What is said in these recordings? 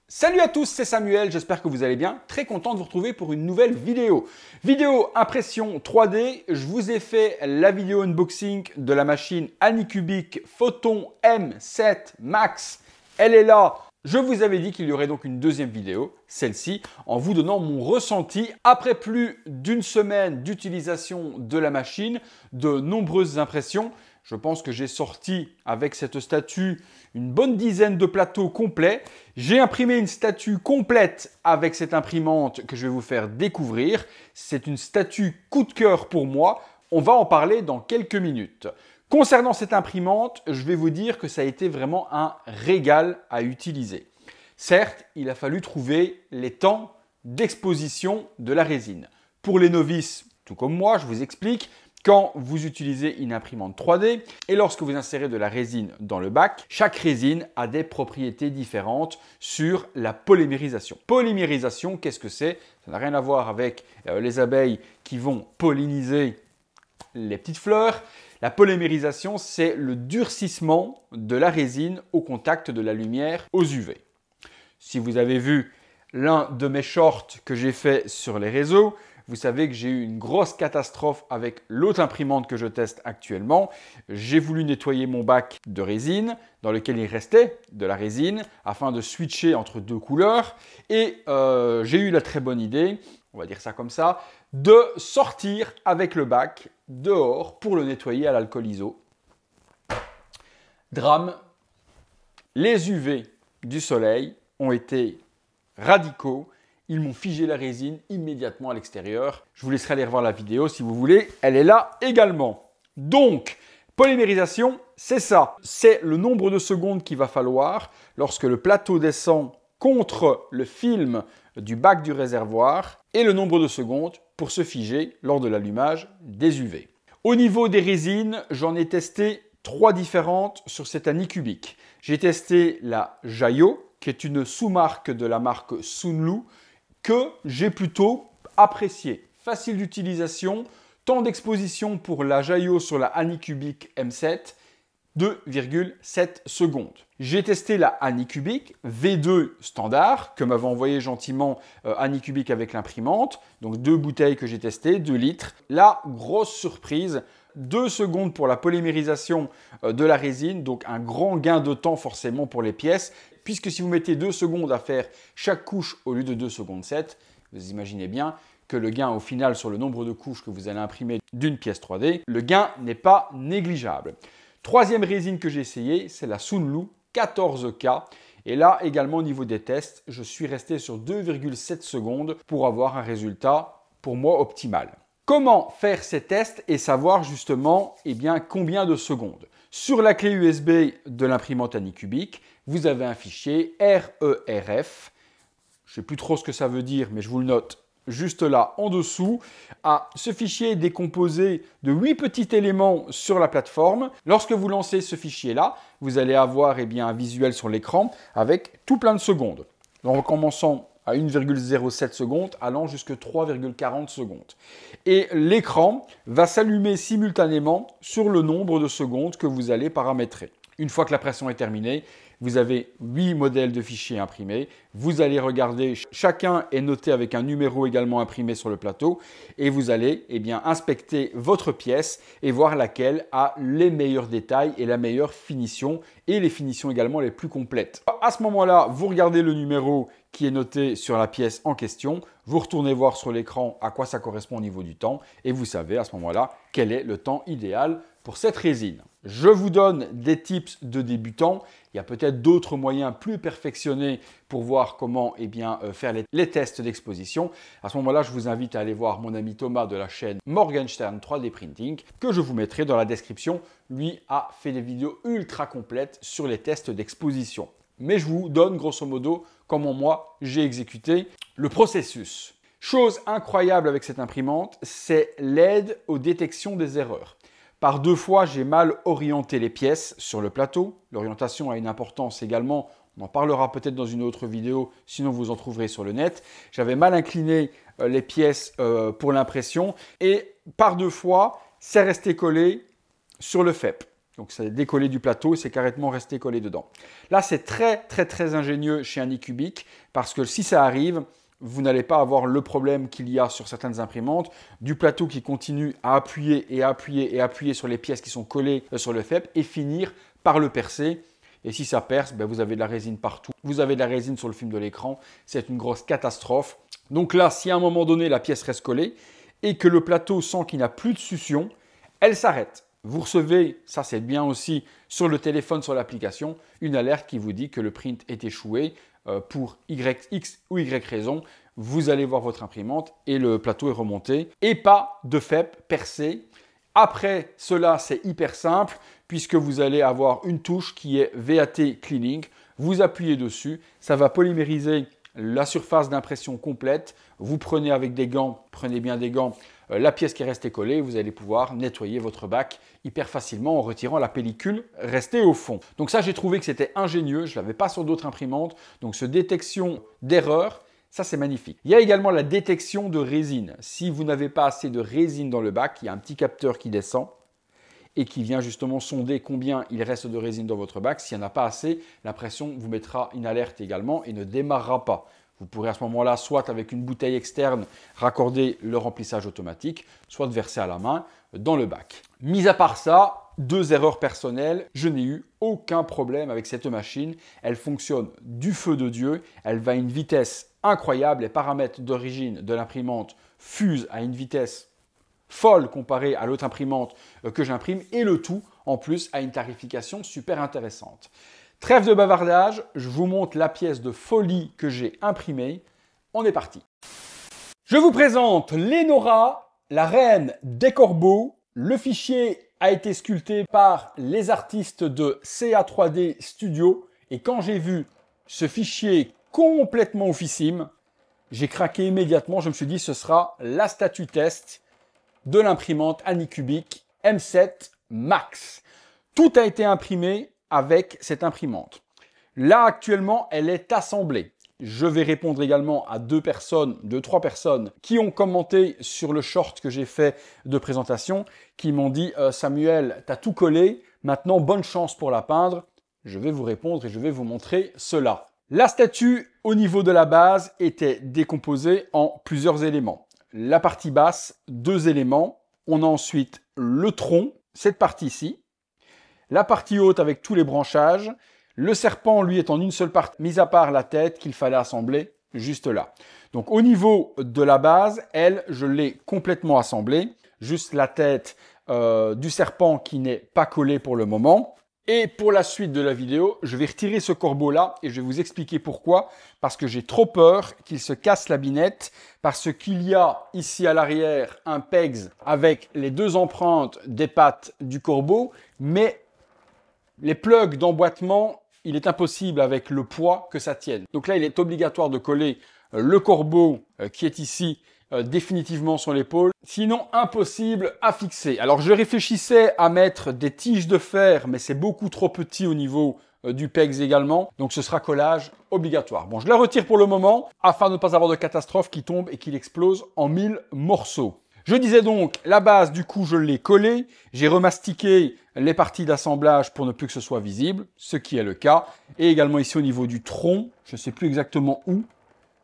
Salut à tous, c'est Samuel, j'espère que vous allez bien. Très content de vous retrouver pour une nouvelle vidéo. Vidéo impression 3D, je vous ai fait la vidéo unboxing de la machine Anycubic Photon M7 Max. Elle est là. Je vous avais dit qu'il y aurait donc une deuxième vidéo, celle-ci, en vous donnant mon ressenti après plus d'une semaine d'utilisation de la machine, de nombreuses impressions. Je pense que j'ai sorti avec cette statue une bonne dizaine de plateaux complets. J'ai imprimé une statue complète avec cette imprimante que je vais vous faire découvrir. C'est une statue coup de cœur pour moi. On va en parler dans quelques minutes. Concernant cette imprimante, je vais vous dire que ça a été vraiment un régal à utiliser. Certes, il a fallu trouver les temps d'exposition de la résine. Pour les novices, tout comme moi, je vous explique. Quand vous utilisez une imprimante 3D et lorsque vous insérez de la résine dans le bac, chaque résine a des propriétés différentes sur la polymérisation. Polymérisation, qu'est-ce que c'est? Ça n'a rien à voir avec les abeilles qui vont polliniser les petites fleurs. La polymérisation, c'est le durcissement de la résine au contact de la lumière aux UV. Si vous avez vu l'un de mes shorts que j'ai fait sur les réseaux, vous savez que j'ai eu une grosse catastrophe avec l'autre imprimante que je teste actuellement. J'ai voulu nettoyer mon bac de résine dans lequel il restait de la résine afin de switcher entre deux couleurs. Et j'ai eu la très bonne idée, on va dire ça comme ça, de sortir avec le bac dehors pour le nettoyer à l'alcool iso. Drame, les UV du soleil ont été radicaux. Ils m'ont figé la résine immédiatement à l'extérieur. Je vous laisserai aller revoir la vidéo si vous voulez. Elle est là également. Donc, polymérisation, c'est ça. C'est le nombre de secondes qu'il va falloir lorsque le plateau descend contre le film du bac du réservoir et le nombre de secondes pour se figer lors de l'allumage des UV. Au niveau des résines, j'en ai testé 3 différentes sur cette Anycubic. J'ai testé la Jayo, qui est une sous-marque de la marque Sunlu, que j'ai plutôt apprécié. Facile d'utilisation, temps d'exposition pour la Jayo sur la Anycubic M7, 2,7 secondes. J'ai testé la Anycubic V2 standard, que m'avait envoyé gentiment Anycubic avec l'imprimante. Donc 2 bouteilles que j'ai testées, 2 litres. La grosse surprise, 2 secondes pour la polymérisation de la résine, donc un grand gain de temps forcément pour les pièces, puisque si vous mettez 2 secondes à faire chaque couche au lieu de 2 secondes 7, vous imaginez bien que le gain au final sur le nombre de couches que vous allez imprimer d'une pièce 3D, le gain n'est pas négligeable. Troisième résine que j'ai essayé, c'est la Sunlu 14K. Et là également au niveau des tests, je suis resté sur 2,7 secondes pour avoir un résultat pour moi optimal. Comment faire ces tests et savoir justement combien de secondes? Sur la clé USB de l'imprimante Anycubic, vous avez un fichier RERF. Je ne sais plus trop ce que ça veut dire, mais je vous le note juste là en dessous. Ce fichier est décomposé de 8 petits éléments sur la plateforme. Lorsque vous lancez ce fichier-là, vous allez avoir un visuel sur l'écran avec tout plein de secondes. Donc en commençant à 1,07 secondes, allant jusqu'à 3,40 secondes. Et l'écran va s'allumer simultanément sur le nombre de secondes que vous allez paramétrer. Une fois que la pression est terminée, vous avez 8 modèles de fichiers imprimés. Vous allez regarder, chacun est noté avec un numéro également imprimé sur le plateau. Et vous allez inspecter votre pièce et voir laquelle a les meilleurs détails et la meilleure finition et les finitions également les plus complètes. À ce moment-là, vous regardez le numéro qui est noté sur la pièce en question. Vous retournez voir sur l'écran à quoi ça correspond au niveau du temps et vous savez à ce moment-là quel est le temps idéal pour cette résine. Je vous donne des tips de débutants. Il y a peut-être d'autres moyens plus perfectionnés pour voir comment faire les tests d'exposition. À ce moment-là, je vous invite à aller voir mon ami Thomas de la chaîne Morgenstern 3D Printing que je vous mettrai dans la description. Lui a fait des vidéos ultra complètes sur les tests d'exposition. Mais je vous donne grosso modo comment moi j'ai exécuté le processus. Chose incroyable avec cette imprimante, c'est l'aide aux détections des erreurs. Par 2 fois, j'ai mal orienté les pièces sur le plateau. L'orientation a une importance également. On en parlera peut-être dans une autre vidéo, sinon vous en trouverez sur le net. J'avais mal incliné les pièces pour l'impression et par 2 fois, c'est resté collé sur le FEP. Donc c'est décollé du plateau, c'est carrément resté collé dedans. Là, c'est très ingénieux chez Anycubic parce que si ça arrive, vous n'allez pas avoir le problème qu'il y a sur certaines imprimantes, du plateau qui continue à appuyer et appuyer et appuyer sur les pièces qui sont collées sur le FEP et finir par le percer. Et si ça perce, ben vous avez de la résine partout. Vous avez de la résine sur le film de l'écran. C'est une grosse catastrophe. Donc là, si à un moment donné, la pièce reste collée et que le plateau sent qu'il n'a plus de succion, elle s'arrête. Vous recevez, ça c'est bien aussi, sur le téléphone, sur l'application, une alerte qui vous dit que le print est échoué pour X ou Y raison. Vous allez voir votre imprimante et le plateau est remonté. Et pas de FEP percé. Après cela, c'est hyper simple puisque vous allez avoir une touche qui est VAT Cleaning. Vous appuyez dessus, ça va polymériser la surface d'impression complète. Vous prenez avec des gants, prenez bien des gants, la pièce qui est restée collée, vous allez pouvoir nettoyer votre bac hyper facilement en retirant la pellicule restée au fond. Donc ça, j'ai trouvé que c'était ingénieux, je ne l'avais pas sur d'autres imprimantes. Donc ce détection d'erreur, ça c'est magnifique. Il y a également la détection de résine. Si vous n'avez pas assez de résine dans le bac, il y a un petit capteur qui descend et qui vient justement sonder combien il reste de résine dans votre bac. S'il n'y en a pas assez, l'impression vous mettra une alerte également et ne démarrera pas. Vous pourrez à ce moment-là, soit avec une bouteille externe, raccorder le remplissage automatique, soit verser à la main dans le bac. Mis à part ça, 2 erreurs personnelles, je n'ai eu aucun problème avec cette machine. Elle fonctionne du feu de Dieu, elle va à une vitesse incroyable. Les paramètres d'origine de l'imprimante fusent à une vitesse folle comparée à l'autre imprimante que j'imprime et le tout en plus à une tarification super intéressante. Trêve de bavardage, je vous montre la pièce de folie que j'ai imprimée. On est parti. Je vous présente l'Enora, la reine des corbeaux. Le fichier a été sculpté par les artistes de CA3D Studio. Et quand j'ai vu ce fichier complètement oufissime, j'ai craqué immédiatement. Je me suis dit ce sera la statue test de l'imprimante Anycubic M7 Max. Tout a été imprimé avec cette imprimante. Là, actuellement, elle est assemblée. Je vais répondre également à 2 personnes, 2-3 personnes qui ont commenté sur le short que j'ai fait de présentation, qui m'ont dit « Samuel, tu as tout collé, maintenant bonne chance pour la peindre ». Je vais vous répondre et je vais vous montrer cela. La statue, au niveau de la base, était décomposée en plusieurs éléments. La partie basse, 2 éléments. On a ensuite le tronc, cette partie-ci. La partie haute avec tous les branchages. Le serpent, lui, est en une seule partie, mis à part la tête qu'il fallait assembler juste là. Donc, au niveau de la base, elle, je l'ai complètement assemblée. Juste la tête du serpent qui n'est pas collée pour le moment. Et pour la suite de la vidéo, je vais retirer ce corbeau-là et je vais vous expliquer pourquoi. Parce que j'ai trop peur qu'il se casse la binette. Parce qu'il y a ici à l'arrière un pegs avec les 2 empreintes des pattes du corbeau. Mais les plugs d'emboîtement, il est impossible avec le poids que ça tienne. Donc là, il est obligatoire de coller le corbeau qui est ici définitivement sur l'épaule. Sinon, impossible à fixer. Alors, je réfléchissais à mettre des tiges de fer, mais c'est beaucoup trop petit au niveau du pegs également. Donc, ce sera collage obligatoire. Bon, je la retire pour le moment afin de ne pas avoir de catastrophe qui tombe et qu'il explose en 1000 morceaux. Je disais donc, la base, du coup, je l'ai collée. J'ai remastiqué les parties d'assemblage pour ne plus que ce soit visible, ce qui est le cas. Et également ici au niveau du tronc, je ne sais plus exactement où.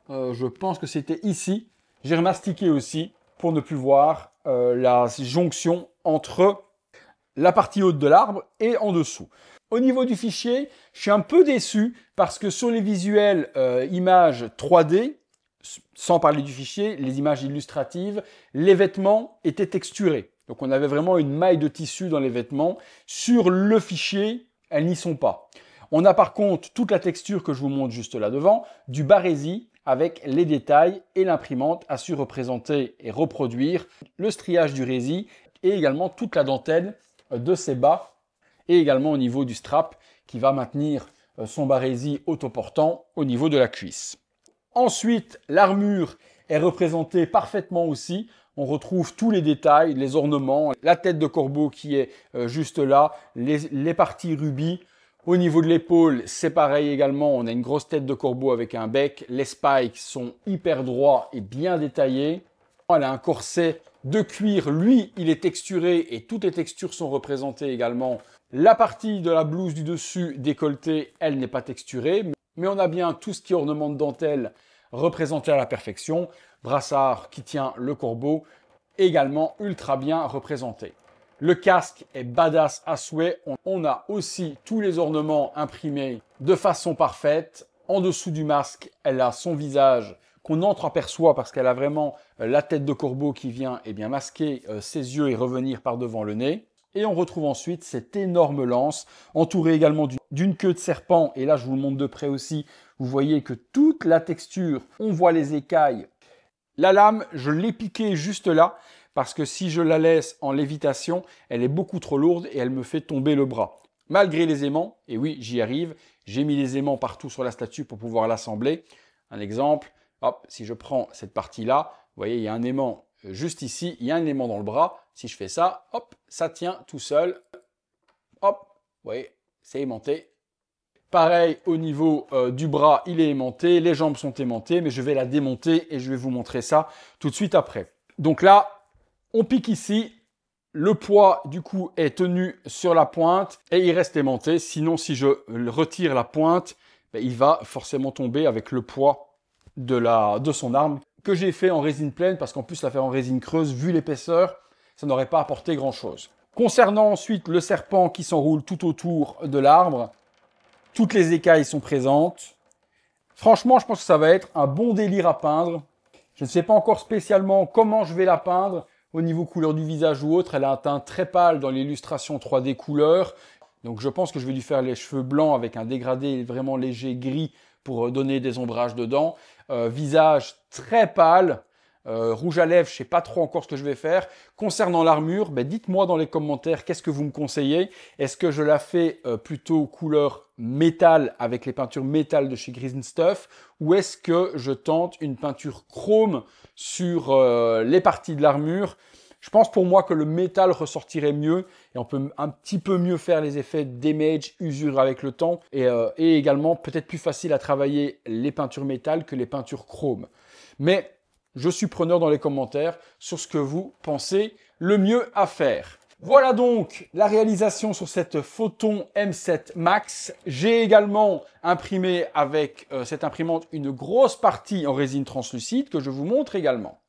Je pense que c'était ici. J'ai remastiqué aussi pour ne plus voir la jonction entre la partie haute de l'arbre et en dessous. Au niveau du fichier, je suis un peu déçu parce que sur les visuels images 3D, sans parler du fichier, les images illustratives, les vêtements étaient texturés. Donc on avait vraiment une maille de tissu dans les vêtements. Sur le fichier, elles n'y sont pas. On a par contre toute la texture que je vous montre juste là devant, du barésie avec les détails et l'imprimante a su représenter et reproduire le striage du rési et également toute la dentelle de ses bas et également au niveau du strap qui va maintenir son barésie autoportant au niveau de la cuisse. Ensuite, l'armure est représentée parfaitement aussi. On retrouve tous les détails, les ornements, la tête de corbeau qui est juste là, les parties rubis. Au niveau de l'épaule, c'est pareil également. On a une grosse tête de corbeau avec un bec. Les spikes sont hyper droits et bien détaillés. Elle a un corset de cuir, lui, il est texturé et toutes les textures sont représentées également. La partie de la blouse du dessus décolletée, elle n'est pas texturée, mais on a bien tout ce qui est ornement de dentelle représenté à la perfection. Brassard qui tient le corbeau, également ultra bien représenté. Le casque est badass à souhait. On a aussi tous les ornements imprimés de façon parfaite. En dessous du masque, elle a son visage qu'on entreaperçoit parce qu'elle a vraiment la tête de corbeau qui vient bien masquer ses yeux et revenir par devant le nez. Et on retrouve ensuite cette énorme lance, entourée également d'une queue de serpent. Et là, je vous le montre de près aussi. Vous voyez que toute la texture, on voit les écailles. La lame, je l'ai piquée juste là, parce que si je la laisse en lévitation, elle est beaucoup trop lourde et elle me fait tomber le bras. Malgré les aimants, et oui, j'y arrive, j'ai mis les aimants partout sur la statue pour pouvoir l'assembler. Un exemple, hop, si je prends cette partie-là, vous voyez, il y a un aimant juste ici, il y a un aimant dans le bras. Si je fais ça, hop, ça tient tout seul. Hop, vous voyez, c'est aimanté. Pareil, au niveau du bras, il est aimanté, les jambes sont aimantées, mais je vais la démonter et je vais vous montrer ça tout de suite après. Donc là, on pique ici, le poids du coup est tenu sur la pointe et il reste aimanté. Sinon, si je retire la pointe, il va forcément tomber avec le poids de son arme que j'ai fait en résine pleine parce qu'en plus la faire en résine creuse, vu l'épaisseur, ça n'aurait pas apporté grand chose. Concernant ensuite le serpent qui s'enroule tout autour de l'arbre, toutes les écailles sont présentes. Franchement, je pense que ça va être un bon délire à peindre. Je ne sais pas encore spécialement comment je vais la peindre au niveau couleur du visage ou autre. Elle a un teint très pâle dans l'illustration 3D couleur. Donc je pense que je vais lui faire les cheveux blancs avec un dégradé vraiment léger gris pour donner des ombrages dedans. Visage très pâle. Rouge à lèvres, je ne sais pas trop encore ce que je vais faire. Concernant l'armure, dites-moi dans les commentaires qu'est-ce que vous me conseillez. Est-ce que je la fais plutôt couleur métal avec les peintures métal de chez Green Stuff ou est-ce que je tente une peinture chrome sur les parties de l'armure? Je pense pour moi que le métal ressortirait mieux et on peut un petit peu mieux faire les effets damage, usure avec le temps et également peut-être plus facile à travailler les peintures métal que les peintures chrome. Mais je suis preneur dans les commentaires sur ce que vous pensez le mieux à faire. Voilà donc la réalisation sur cette Photon M7 Max. J'ai également imprimé avec cette imprimante une grosse partie en résine translucide que je vous montre également.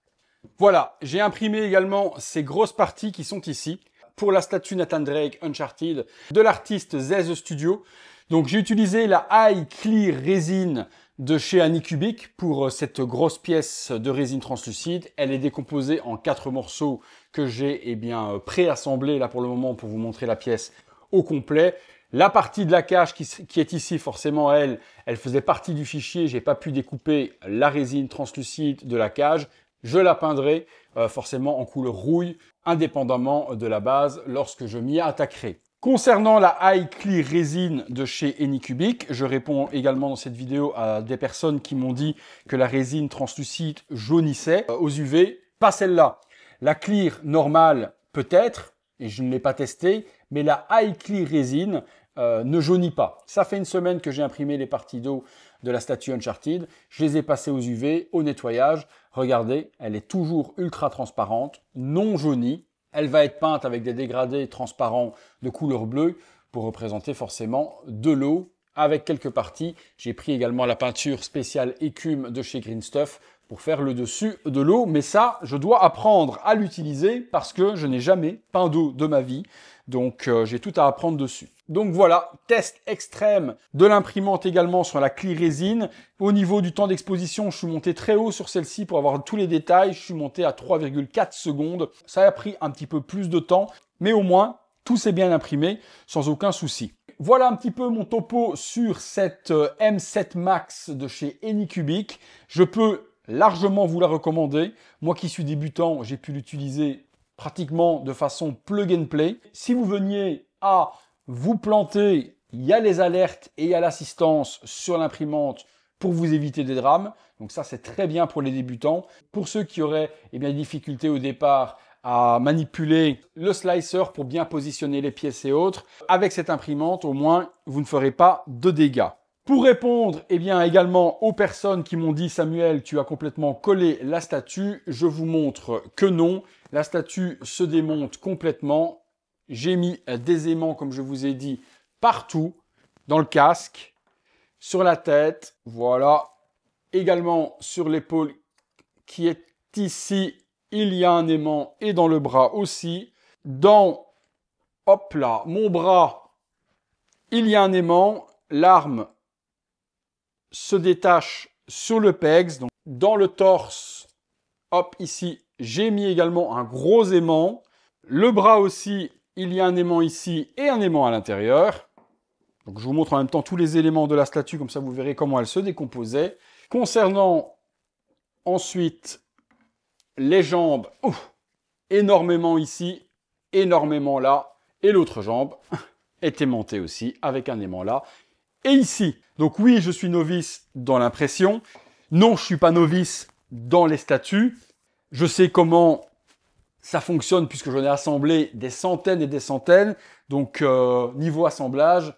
Voilà, j'ai imprimé également ces grosses parties qui sont ici pour la statue Nathan Drake Uncharted de l'artiste Zez Studio. Donc j'ai utilisé la High Clear Resin de chez Anycubic pour cette grosse pièce de résine translucide. Elle est décomposée en 4 morceaux que j'ai préassemblés là pour le moment pour vous montrer la pièce au complet. La partie de la cage qui est ici, forcément, elle faisait partie du fichier. J'ai pas pu découper la résine translucide de la cage. Je la peindrai forcément en couleur rouille, indépendamment de la base lorsque je m'y attaquerai. Concernant la High Clear Resin de chez Anycubic, je réponds également dans cette vidéo à des personnes qui m'ont dit que la résine translucide jaunissait aux UV. Pas celle-là. La Clear normale peut-être, et je ne l'ai pas testée, mais la High Clear Resin ne jaunit pas. Ça fait une semaine que j'ai imprimé les parties d'eau de la statue Uncharted. Je les ai passées aux UV, au nettoyage. Regardez, elle est toujours ultra transparente, non jaunie. Elle va être peinte avec des dégradés transparents de couleur bleue pour représenter forcément de l'eau avec quelques parties. J'ai pris également la peinture spéciale écume de chez Green Stuff pour faire le dessus de l'eau. Mais ça, je dois apprendre à l'utiliser parce que je n'ai jamais peint d'eau de ma vie. Donc, j'ai tout à apprendre dessus. Donc voilà, test extrême de l'imprimante également sur la Clear Resin. Au niveau du temps d'exposition, je suis monté très haut sur celle-ci pour avoir tous les détails. Je suis monté à 3,4 secondes. Ça a pris un petit peu plus de temps, mais au moins, tout s'est bien imprimé sans aucun souci. Voilà un petit peu mon topo sur cette M7 Max de chez Anycubic. Je peux largement vous la recommander. Moi qui suis débutant, j'ai pu l'utiliser pratiquement de façon plug and play. Si vous veniez à vous planter, il y a les alertes et il y a l'assistance sur l'imprimante pour vous éviter des drames. Donc ça, c'est très bien pour les débutants. Pour ceux qui auraient des difficultés au départ à manipuler le slicer pour bien positionner les pièces et autres, avec cette imprimante, au moins, vous ne ferez pas de dégâts. Pour répondre eh bien, également aux personnes qui m'ont dit « Samuel, tu as complètement collé la statue », je vous montre que non. La statue se démonte complètement. J'ai mis des aimants, comme je vous ai dit, partout, dans le casque, sur la tête, voilà. Également sur l'épaule qui est ici, il y a un aimant et dans le bras aussi. Dans, hop là, mon bras, il y a un aimant. L'arme se détache sur le pegs. Donc, dans le torse, hop, ici, j'ai mis également un gros aimant. Le bras aussi, il y a un aimant ici et un aimant à l'intérieur. Donc, je vous montre en même temps tous les éléments de la statue, comme ça vous verrez comment elle se décomposait. Concernant ensuite les jambes, énormément ici, énormément là. Et l'autre jambe est aimantée aussi avec un aimant là. Et ici, donc oui, je suis novice dans l'impression. Non, je ne suis pas novice dans les statues. Je sais comment ça fonctionne puisque j'en ai assemblé des centaines et des centaines. Donc, niveau assemblage,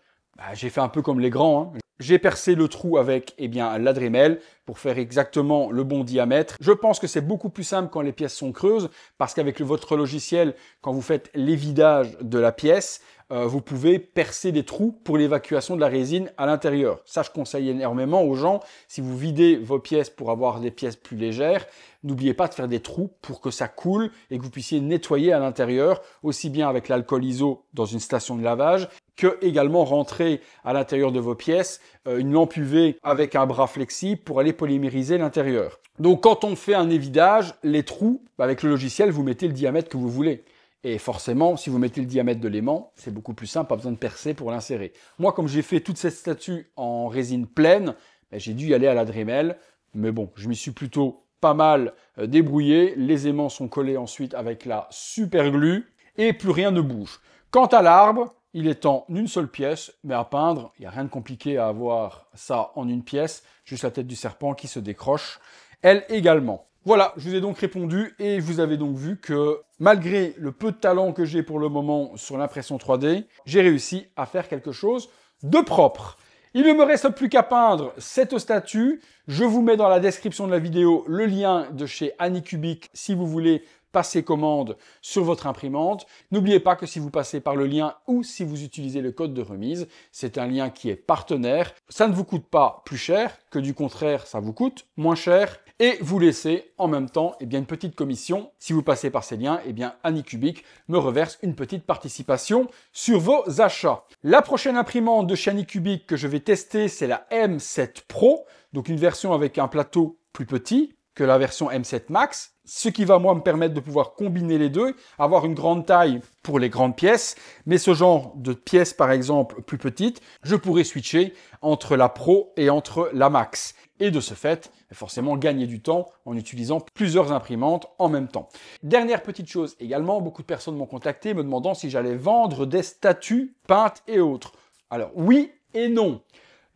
j'ai fait un peu comme les grands. J'ai percé le trou avec la Dremel pour faire exactement le bon diamètre. Je pense que c'est beaucoup plus simple quand les pièces sont creuses parce qu'avec votre logiciel, quand vous faites l'évidage de la pièce, vous pouvez percer des trous pour l'évacuation de la résine à l'intérieur. Ça, je conseille énormément aux gens. Si vous videz vos pièces pour avoir des pièces plus légères, n'oubliez pas de faire des trous pour que ça coule et que vous puissiez nettoyer à l'intérieur, aussi bien avec l'alcool iso dans une station de lavage, que également rentrer à l'intérieur de vos pièces une lampe UV avec un bras flexible pour aller polymériser l'intérieur. Donc quand on fait un évidage, les trous, avec le logiciel, vous mettez le diamètre que vous voulez. Et forcément, si vous mettez le diamètre de l'aimant, c'est beaucoup plus simple, pas besoin de percer pour l'insérer. Moi, comme j'ai fait toute cette statue en résine pleine, j'ai dû y aller à la Dremel. Mais bon, je m'y suis plutôt pas mal débrouillé. Les aimants sont collés ensuite avec la super glue et plus rien ne bouge. Quant à l'arbre, il est en une seule pièce, mais à peindre, il n'y a rien de compliqué à avoir ça en une pièce. Juste la tête du serpent qui se décroche, elle également. Voilà, je vous ai donc répondu et vous avez donc vu que malgré le peu de talent que j'ai pour le moment sur l'impression 3D, j'ai réussi à faire quelque chose de propre. Il ne me reste plus qu'à peindre cette statue. Je vous mets dans la description de la vidéo le lien de chez Anycubic si vous voulez passer commande sur votre imprimante. N'oubliez pas que si vous passez par le lien ou si vous utilisez le code de remise, c'est un lien qui est partenaire. Ça ne vous coûte pas plus cher, que du contraire, ça vous coûte moins cher. Et vous laissez en même temps une petite commission. Si vous passez par ces liens, Anycubic me reverse une petite participation sur vos achats. La prochaine imprimante de chez Anycubic que je vais tester, c'est la M7 Pro. Donc une version avec un plateau plus petit que la version M7 Max, ce qui va moi me permettre de pouvoir combiner les deux, avoir une grande taille pour les grandes pièces, mais ce genre de pièces par exemple plus petites, je pourrais switcher entre la Pro et entre la Max. Et de ce fait, forcément gagner du temps en utilisant plusieurs imprimantes en même temps. Dernière petite chose également, beaucoup de personnes m'ont contacté me demandant si j'allais vendre des statues peintes et autres. Alors oui et non.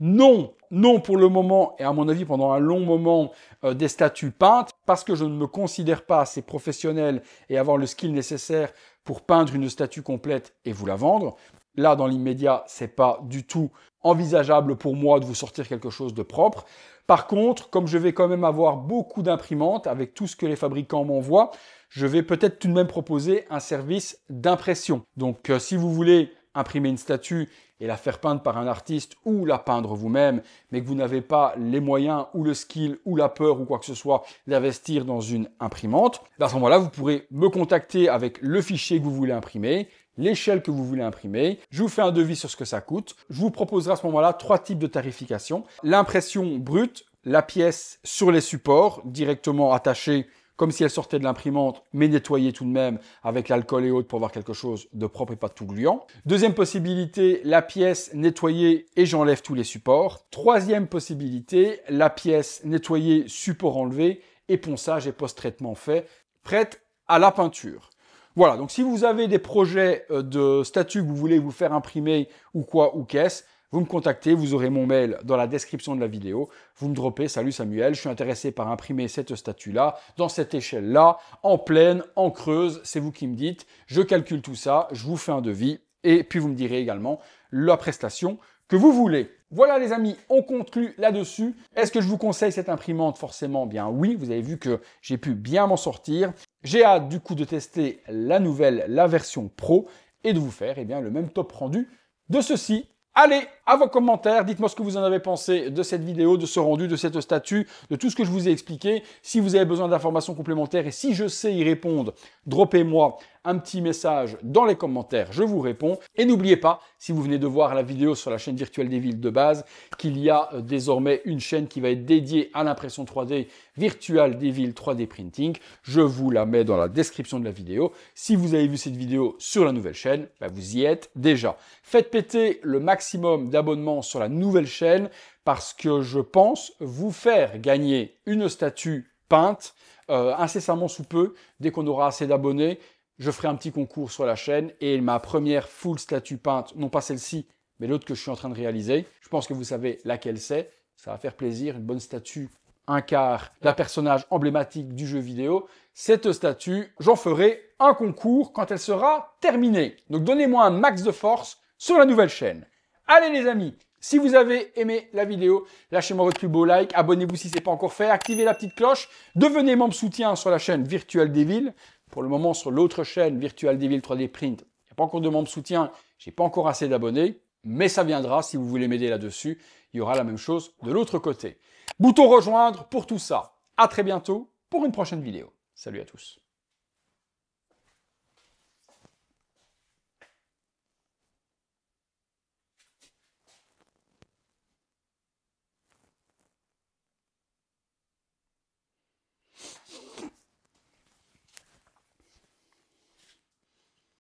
Non pour le moment et à mon avis pendant un long moment des statues peintes parce que je ne me considère pas assez professionnel et avoir le skill nécessaire pour peindre une statue complète et vous la vendre. Là, dans l'immédiat, c'est pas du tout envisageable pour moi de vous sortir quelque chose de propre. Par contre, comme je vais quand même avoir beaucoup d'imprimantes avec tout ce que les fabricants m'envoient, je vais peut-être tout de même proposer un service d'impression. Donc, si vous voulez imprimer une statue et la faire peindre par un artiste ou la peindre vous-même, mais que vous n'avez pas les moyens ou le skill ou la peur ou quoi que ce soit d'investir dans une imprimante, à ce moment-là, vous pourrez me contacter avec le fichier que vous voulez imprimer, l'échelle que vous voulez imprimer. Je vous fais un devis sur ce que ça coûte. Je vous proposerai à ce moment-là 3 types de tarification. L'impression brute, la pièce sur les supports, directement attachée comme si elle sortait de l'imprimante, mais nettoyée tout de même avec l'alcool et autres pour avoir quelque chose de propre et pas tout gluant. Deuxième possibilité, la pièce nettoyée et j'enlève tous les supports. Troisième possibilité, la pièce nettoyée, support enlevé, et ponçage et post-traitement fait, prête à la peinture. Voilà, donc si vous avez des projets de statues que vous voulez vous faire imprimer ou quoi ou qu'est-ce, vous me contactez, vous aurez mon mail dans la description de la vidéo. Vous me droppez, salut Samuel, je suis intéressé par imprimer cette statue-là, dans cette échelle-là, en pleine, en creuse, c'est vous qui me dites. Je calcule tout ça, je vous fais un devis et puis vous me direz également la prestation que vous voulez. Voilà les amis, on conclut là-dessus. Est-ce que je vous conseille cette imprimante? Forcément, bien oui, vous avez vu que j'ai pu bien m'en sortir. J'ai hâte du coup de tester la version Pro et de vous faire le même top rendu de ceci. Allez, à vos commentaires, dites-moi ce que vous en avez pensé de cette vidéo, de ce rendu, de cette statue, de tout ce que je vous ai expliqué. Si vous avez besoin d'informations complémentaires et si je sais y répondre, droppez-moi un petit message dans les commentaires, je vous réponds. Et n'oubliez pas, si vous venez de voir la vidéo sur la chaîne Virtual Devil de base, qu'il y a désormais une chaîne qui va être dédiée à l'impression 3D Virtual Devil 3D Printing. Je vous la mets dans la description de la vidéo. Si vous avez vu cette vidéo sur la nouvelle chaîne, vous y êtes déjà. Faites péter le maximum d'abonnements sur la nouvelle chaîne parce que je pense vous faire gagner une statue peinte incessamment sous peu. Dès qu'on aura assez d'abonnés, je ferai un petit concours sur la chaîne et ma première full statue peinte, non pas celle-ci, mais l'autre que je suis en train de réaliser. Je pense que vous savez laquelle c'est. Ça va faire plaisir, une bonne statue, un quart d'un personnage emblématique du jeu vidéo. Cette statue, j'en ferai un concours quand elle sera terminée. Donc donnez-moi un max de force sur la nouvelle chaîne. Allez les amis, si vous avez aimé la vidéo, lâchez-moi votre plus beau like, abonnez-vous si ce n'est pas encore fait, activez la petite cloche, devenez membre soutien sur la chaîne Virtual Devil. Pour le moment, sur l'autre chaîne Virtual Devil 3D Print, il n'y a pas encore de membre soutien, j'ai pas encore assez d'abonnés, mais ça viendra si vous voulez m'aider là-dessus. Il y aura la même chose de l'autre côté. Bouton rejoindre pour tout ça. À très bientôt pour une prochaine vidéo. Salut à tous.